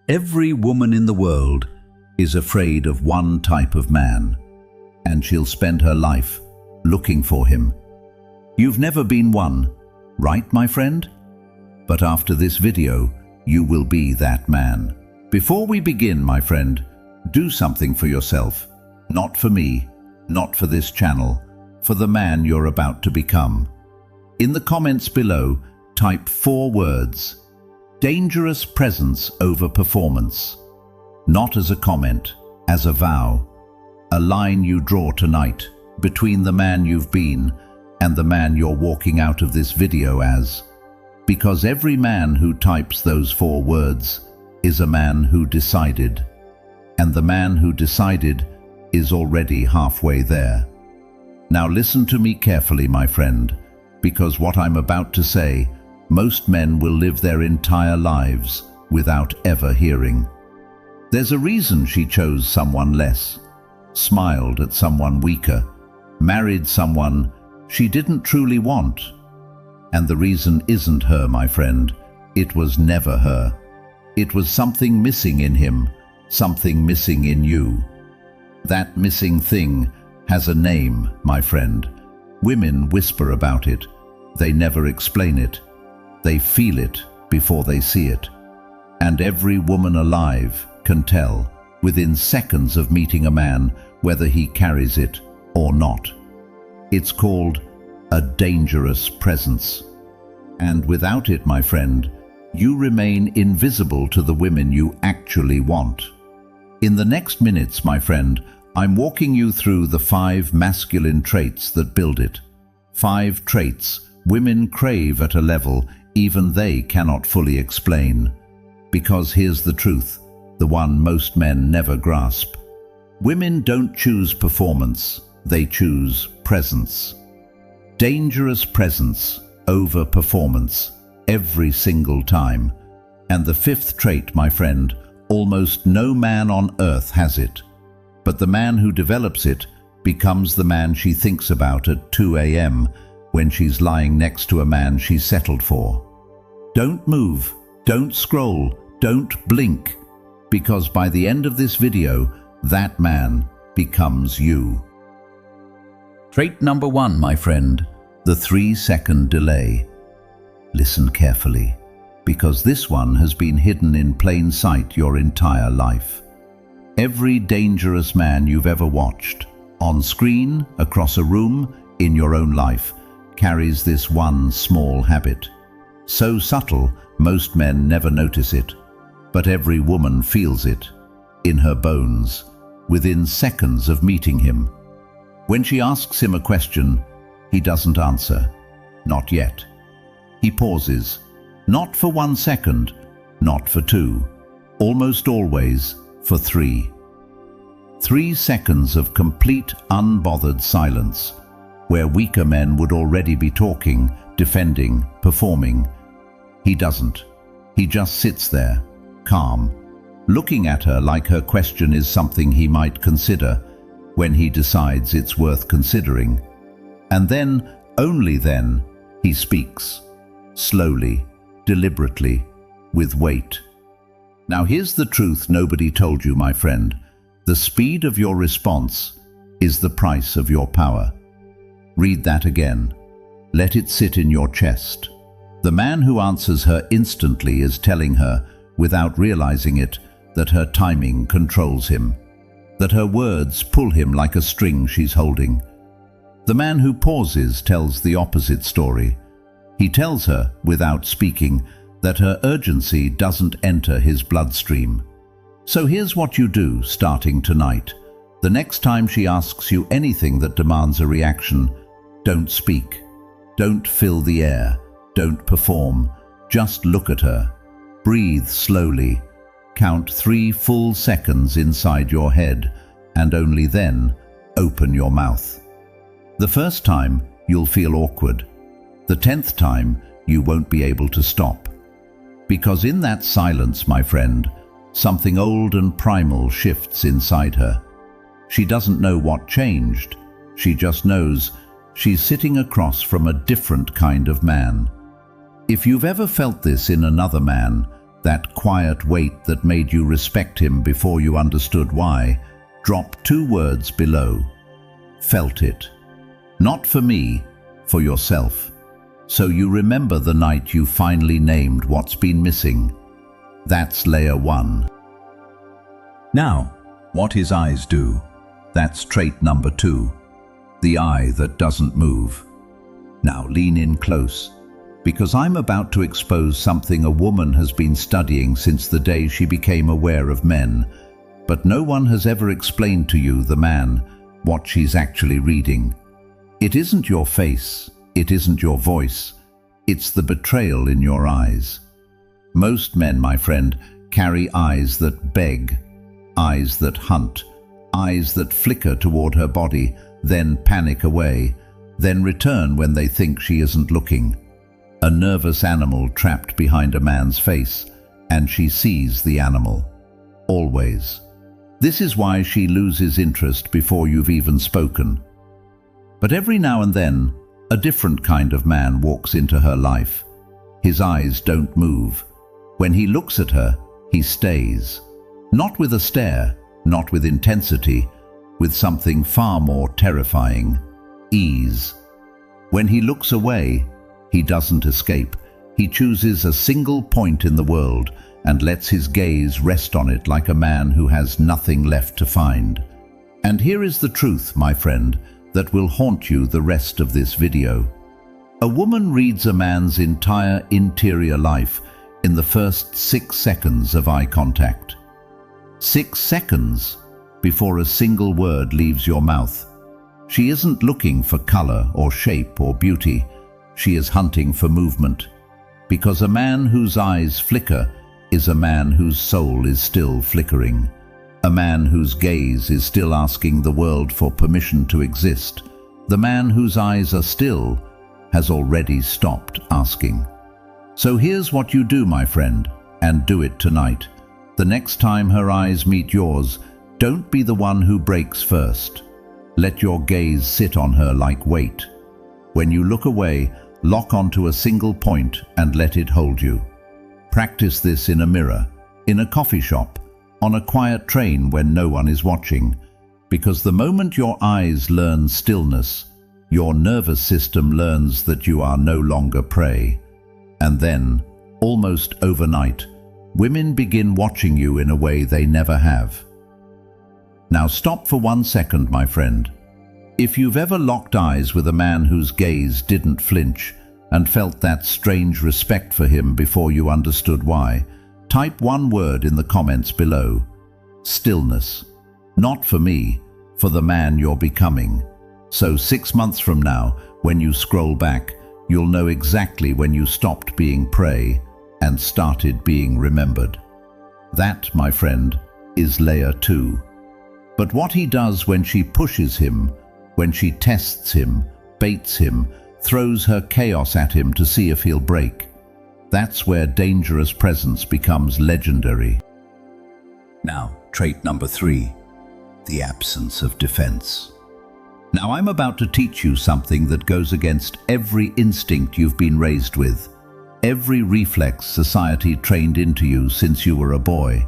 Every woman in the world is afraid of one type of man, and she'll spend her life looking for him. You've never been one, right, my friend? But after this video, you will be that man. Before we begin, my friend, do something for yourself. Not for me, not for this channel, for the man you're about to become. In the comments below, type 4 words: dangerous presence over performance. Not as a comment, as a vow. A line you draw tonight between the man you've been and the man you're walking out of this video as. Because every man who types those 4 words is a man who decided. And the man who decided is already halfway there. Now listen to me carefully, my friend, because what I'm about to say, most men will live their entire lives without ever hearing. There's a reason she chose someone less, smiled at someone weaker, married someone she didn't truly want. And the reason isn't her, my friend. It was never her. It was something missing in him, something missing in you. That missing thing has a name, my friend. Women whisper about it. They never explain it. They feel it before they see it. And every woman alive can tell, within seconds of meeting a man, whether he carries it or not. It's called a dangerous presence. And without it, my friend, you remain invisible to the women you actually want. In the next minutes, my friend, I'm walking you through the 5 masculine traits that build it. 5 traits women crave at a level even they cannot fully explain. Because here's the truth, the one most men never grasp. Women don't choose performance, they choose presence. Dangerous presence over performance, every single time. And the 5th trait, my friend, almost no man on earth has it. But the man who develops it becomes the man she thinks about at 2 a.m. when she's lying next to a man she's settled for. Don't move, don't scroll, don't blink, because by the end of this video, that man becomes you. Trait number 1, my friend, the 3-second delay. Listen carefully, because this one has been hidden in plain sight your entire life. Every dangerous man you've ever watched, on screen, across a room, in your own life, carries this one small habit. So subtle, most men never notice it, but every woman feels it, in her bones, within seconds of meeting him. When she asks him a question, he doesn't answer. Not yet. He pauses, not for 1 second, not for 2, almost always for 3. 3 seconds of complete, unbothered silence, where weaker men would already be talking, defending, performing. He doesn't. He just sits there, calm, looking at her like her question is something he might consider when he decides it's worth considering. And then, only then, he speaks, slowly, deliberately, with weight. Now here's the truth nobody told you, my friend. The speed of your response is the price of your power. Read that again. Let it sit in your chest. The man who answers her instantly is telling her, without realizing it, that her timing controls him, that her words pull him like a string she's holding. The man who pauses tells the opposite story. He tells her, without speaking, that her urgency doesn't enter his bloodstream. So here's what you do starting tonight. The next time she asks you anything that demands a reaction, don't speak. Don't fill the air. Don't perform. Just look at her. Breathe slowly. Count 3 full seconds inside your head, and only then open your mouth. The first time, you'll feel awkward. The 10th time, you won't be able to stop. Because in that silence, my friend, something old and primal shifts inside her. She doesn't know what changed. She just knows she's sitting across from a different kind of man. If you've ever felt this in another man, that quiet weight that made you respect him before you understood why, drop 2 words below. Felt it. Not for me, for yourself. So you remember the night you finally named what's been missing. That's layer 1. Now, what his eyes do. That's trait number 2. The eye that doesn't move. Now lean in close, because I'm about to expose something a woman has been studying since the day she became aware of men, but no one has ever explained to you, the man, what she's actually reading. It isn't your face, it isn't your voice, it's the betrayal in your eyes. Most men, my friend, carry eyes that beg, eyes that hunt, eyes that flicker toward her body, then panic away, then return when they think she isn't looking. A nervous animal trapped behind a man's face, and she sees the animal. Always. This is why she loses interest before you've even spoken. But every now and then, a different kind of man walks into her life. His eyes don't move. When he looks at her, he stays. Not with a stare, not with intensity, with something far more terrifying: ease. When he looks away, he doesn't escape. He chooses a single point in the world and lets his gaze rest on it like a man who has nothing left to find. And here is the truth, my friend, that will haunt you the rest of this video. A woman reads a man's entire interior life in the first 6 seconds of eye contact. 6 seconds before a single word leaves your mouth. She isn't looking for color or shape or beauty. She is hunting for movement. Because a man whose eyes flicker is a man whose soul is still flickering. A man whose gaze is still asking the world for permission to exist. The man whose eyes are still has already stopped asking. So here's what you do, my friend, and do it tonight. The next time her eyes meet yours, don't be the one who breaks first. Let your gaze sit on her like weight. When you look away, lock onto a single point and let it hold you. Practice this in a mirror, in a coffee shop, on a quiet train when no one is watching, because the moment your eyes learn stillness, your nervous system learns that you are no longer prey. And then, almost overnight, women begin watching you in a way they never have. Now stop for 1 second, my friend. If you've ever locked eyes with a man whose gaze didn't flinch and felt that strange respect for him before you understood why, type 1 word in the comments below. Stillness. Not for me, for the man you're becoming. So 6 months from now, when you scroll back, you'll know exactly when you stopped being prey and started being remembered. That, my friend, is layer 2. But what he does when she pushes him, when she tests him, baits him, throws her chaos at him to see if he'll break, that's where dangerous presence becomes legendary. Now, trait number 3, the absence of defense. Now I'm about to teach you something that goes against every instinct you've been raised with, every reflex society trained into you since you were a boy.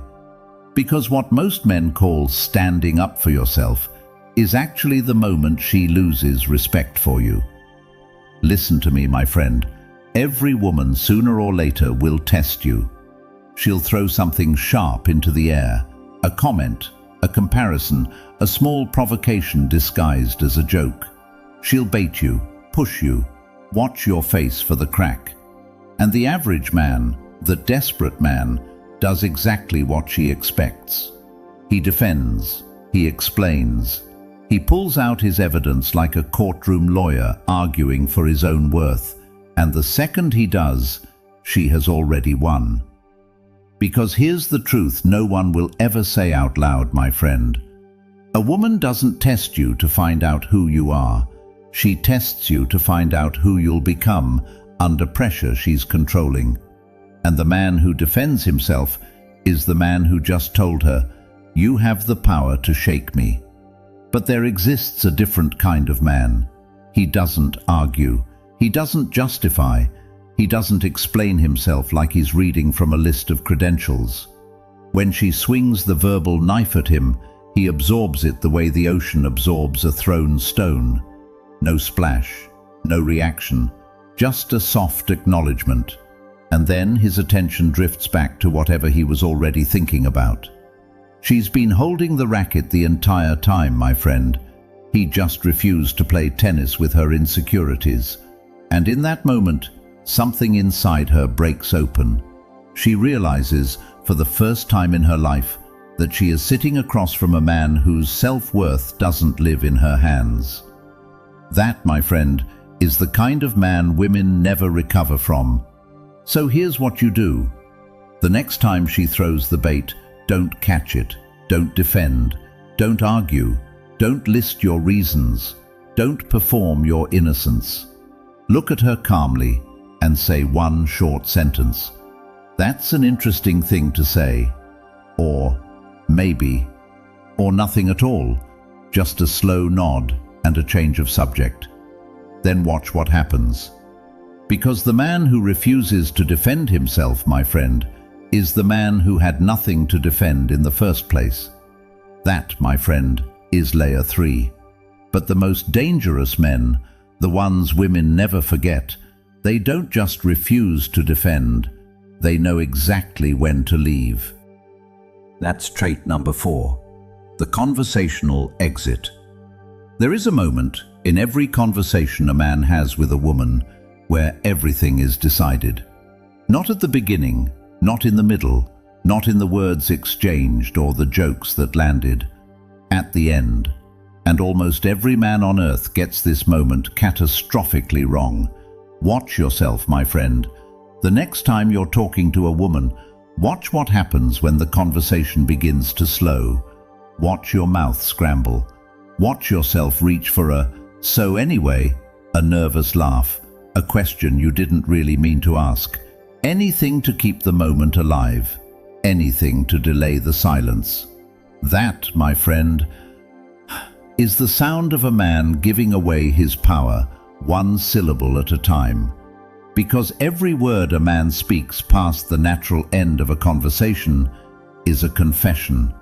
Because what most men call standing up for yourself is actually the moment she loses respect for you. Listen to me, my friend. Every woman sooner or later will test you. She'll throw something sharp into the air, a comment, a comparison, a small provocation disguised as a joke. She'll bait you, push you, watch your face for the crack. And the average man, the desperate man, does exactly what she expects. He defends, he explains, he pulls out his evidence like a courtroom lawyer arguing for his own worth, and the second he does, she has already won. Because here's the truth no one will ever say out loud, my friend. A woman doesn't test you to find out who you are. She tests you to find out who you'll become under pressure she's controlling. And the man who defends himself is the man who just told her, "You have the power to shake me." But there exists a different kind of man. He doesn't argue. He doesn't justify. He doesn't explain himself like he's reading from a list of credentials. When she swings the verbal knife at him, he absorbs it the way the ocean absorbs a thrown stone. No splash, no reaction, just a soft acknowledgement. And then his attention drifts back to whatever he was already thinking about. She's been holding the racket the entire time, my friend. He just refused to play tennis with her insecurities. And in that moment, something inside her breaks open. She realizes, for the first time in her life, that she is sitting across from a man whose self-worth doesn't live in her hands. That, my friend, is the kind of man women never recover from. So here's what you do. The next time she throws the bait, don't catch it, don't defend, don't argue, don't list your reasons, don't perform your innocence. Look at her calmly and say one short sentence. That's an interesting thing to say. Or maybe. Or nothing at all, just a slow nod and a change of subject. Then watch what happens. Because the man who refuses to defend himself, my friend, is the man who had nothing to defend in the first place. That, my friend, is layer 3. But the most dangerous men, the ones women never forget, they don't just refuse to defend, they know exactly when to leave. That's trait number 4, the conversational exit. There is a moment in every conversation a man has with a woman where everything is decided. Not at the beginning, not in the middle, not in the words exchanged or the jokes that landed. At the end. And almost every man on earth gets this moment catastrophically wrong. Watch yourself, my friend. The next time you're talking to a woman, watch what happens when the conversation begins to slow. Watch your mouth scramble. Watch yourself reach for a "so anyway," a nervous laugh, a question you didn't really mean to ask. Anything to keep the moment alive. Anything to delay the silence. That, my friend, is the sound of a man giving away his power, one syllable at a time. Because every word a man speaks past the natural end of a conversation is a confession.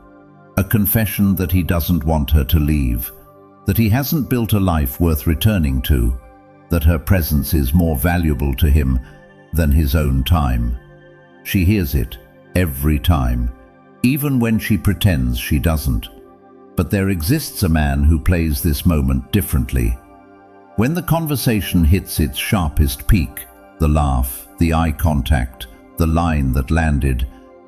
A confession that he doesn't want her to leave, that he hasn't built a life worth returning to, that her presence is more valuable to him than his own time. She hears it every time, even when she pretends she doesn't. But there exists a man who plays this moment differently. When the conversation hits its sharpest peak, the laugh, the eye contact, the line that landed,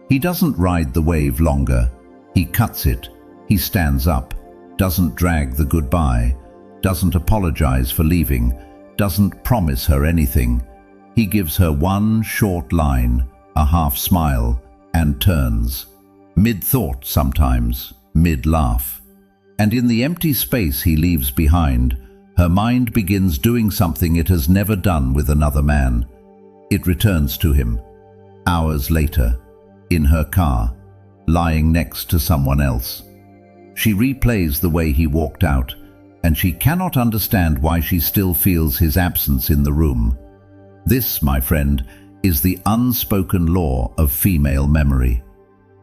he doesn't ride the wave longer. He cuts it. He stands up, doesn't drag the goodbye, doesn't apologize for leaving, doesn't promise her anything. He gives her one short line, a half smile, and turns. Mid-thought sometimes, mid-laugh. And in the empty space he leaves behind, her mind begins doing something it has never done with another man. It returns to him, hours later, in her car, lying next to someone else. She replays the way he walked out, and she cannot understand why she still feels his absence in the room. This, my friend, is the unspoken law of female memory.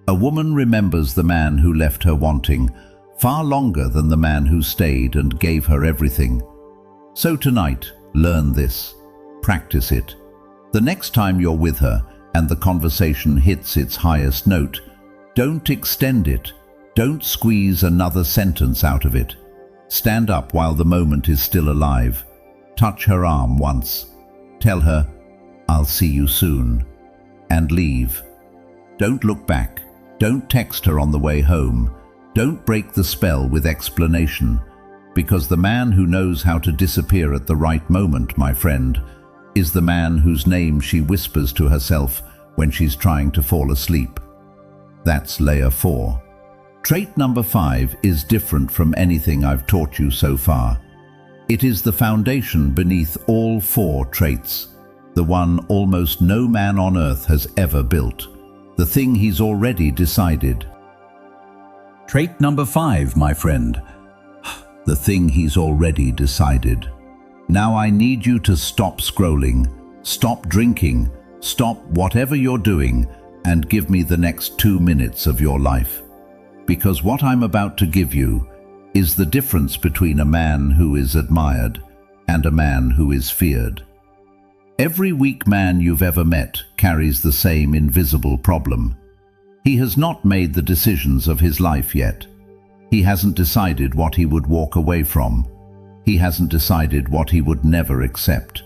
A woman remembers the man who left her wanting far longer than the man who stayed and gave her everything. So tonight, learn this. Practice it. The next time you're with her and the conversation hits its highest note, don't extend it. Don't squeeze another sentence out of it. Stand up while the moment is still alive. Touch her arm once. Tell her, "I'll see you soon," and leave. Don't look back. Don't text her on the way home. Don't break the spell with explanation, because the man who knows how to disappear at the right moment, my friend, is the man whose name she whispers to herself when she's trying to fall asleep. That's layer 4. Trait number 5 is different from anything I've taught you so far. It is the foundation beneath all 4 traits, the one almost no man on earth has ever built, the thing he's already decided. Trait number 5, my friend. The thing he's already decided. Now I need you to stop scrolling, Stop drinking, stop whatever you're doing, and give me the next 2 minutes of your life. Because what I'm about to give you is the difference between a man who is admired and a man who is feared. Every weak man you've ever met carries the same invisible problem. He has not made the decisions of his life yet. He hasn't decided what he would walk away from. He hasn't decided what he would never accept.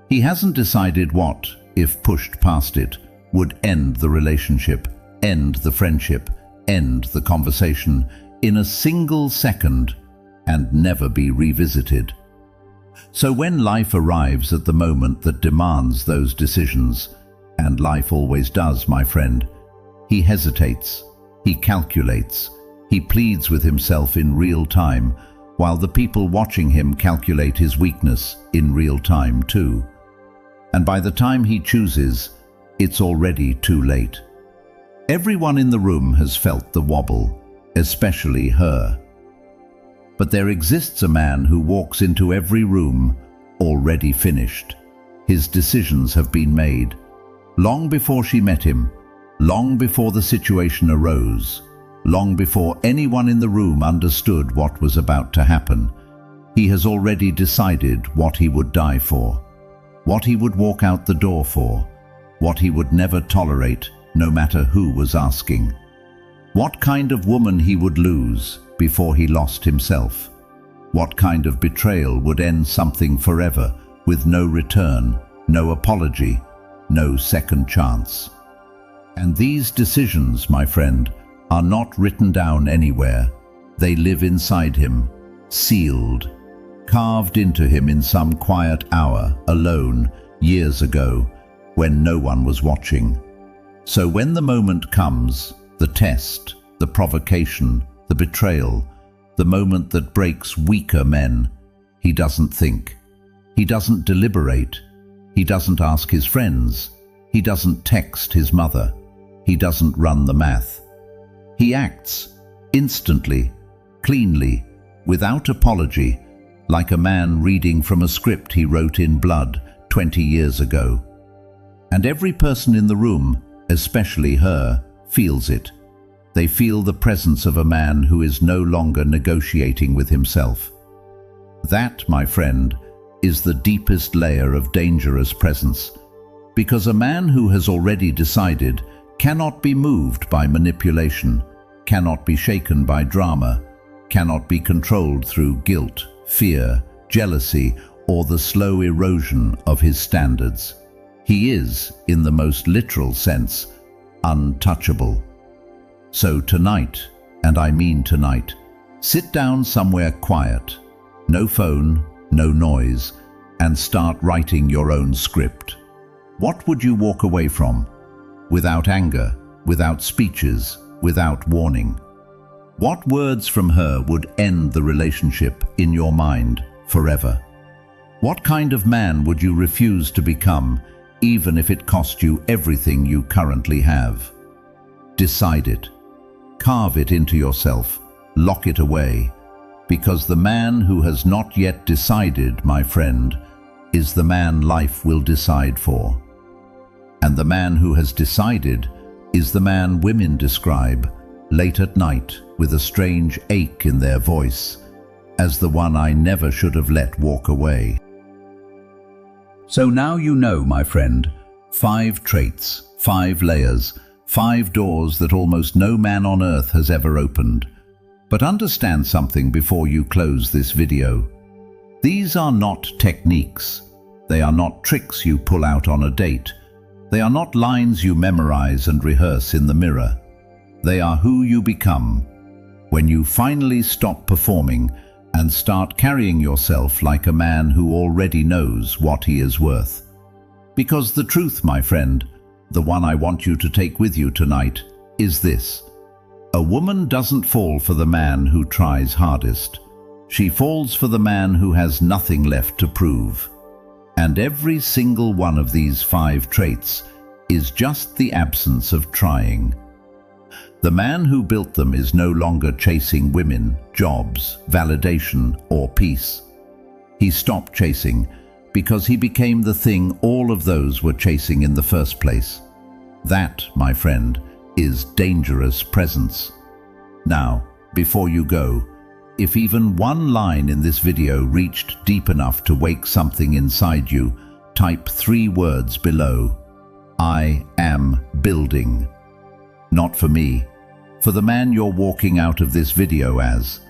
He hasn't decided what, if pushed past it, would end the relationship, end the friendship, end the conversation in a single second and never be revisited. So when life arrives at the moment that demands those decisions, and life always does, my friend, he hesitates, he calculates, he pleads with himself in real time, while the people watching him calculate his weakness in real time too. And by the time he chooses, it's already too late. Everyone in the room has felt the wobble, especially her. But there exists a man who walks into every room already finished. His decisions have been made, long before she met him, long before the situation arose, long before anyone in the room understood what was about to happen. He has already decided what he would die for, what he would walk out the door for, what he would never tolerate, no matter who was asking. What kind of woman he would lose before he lost himself. What kind of betrayal would end something forever with no return, no apology, no second chance. And these decisions, my friend, are not written down anywhere. They live inside him, sealed, carved into him in some quiet hour, alone, years ago, when no one was watching. So when the moment comes, the test, the provocation, the betrayal, the moment that breaks weaker men, he doesn't think. He doesn't deliberate. He doesn't ask his friends. He doesn't text his mother. He doesn't run the math. He acts instantly, cleanly, without apology, like a man reading from a script he wrote in blood 20 years ago. And every person in the room, especially her, feels it. They feel the presence of a man who is no longer negotiating with himself. That, my friend, is the deepest layer of dangerous presence, because a man who has already decided cannot be moved by manipulation, cannot be shaken by drama, cannot be controlled through guilt, fear, jealousy, or the slow erosion of his standards. He is, in the most literal sense, untouchable. So tonight, and I mean tonight, sit down somewhere quiet, no phone, no noise, and start writing your own script. What would you walk away from? Without anger, without speeches, without warning. What words from her would end the relationship in your mind forever? What kind of man would you refuse to become, even if it cost you everything you currently have? Decide it. Carve it into yourself. Lock it away. Because the man who has not yet decided, my friend, is the man life will decide for. And the man who has decided is the man women describe, late at night, with a strange ache in their voice, as the one I never should have let walk away. So now you know, my friend, 5 traits, 5 layers, 5 doors that almost no man on earth has ever opened. But understand something before you close this video. These are not techniques. They are not tricks you pull out on a date. They are not lines you memorize and rehearse in the mirror. They are who you become when you finally stop performing and start carrying yourself like a man who already knows what he is worth. Because the truth, my friend, the one I want you to take with you tonight, is this. A woman doesn't fall for the man who tries hardest. She falls for the man who has nothing left to prove. And every single one of these 5 traits is just the absence of trying. The man who built them is no longer chasing women, jobs, validation, or peace. He stopped chasing because he became the thing all of those were chasing in the first place. That, my friend, is dangerous presence. Now, before you go, if even one line in this video reached deep enough to wake something inside you, type 3 words below. I am building. Not for me, for the man you're walking out of this video as.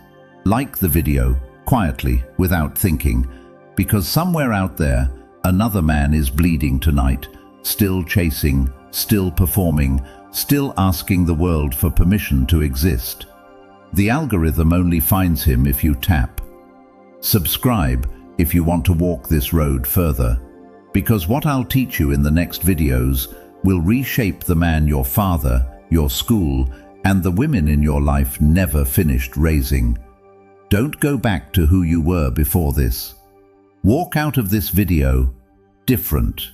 Like the video, quietly, without thinking, because somewhere out there, another man is bleeding tonight, still chasing, still performing, still asking the world for permission to exist. The algorithm only finds him if you tap. Subscribe if you want to walk this road further, because what I'll teach you in the next videos will reshape the man your father, your school, and the women in your life never finished raising. Don't go back to who you were before this. Walk out of this video different.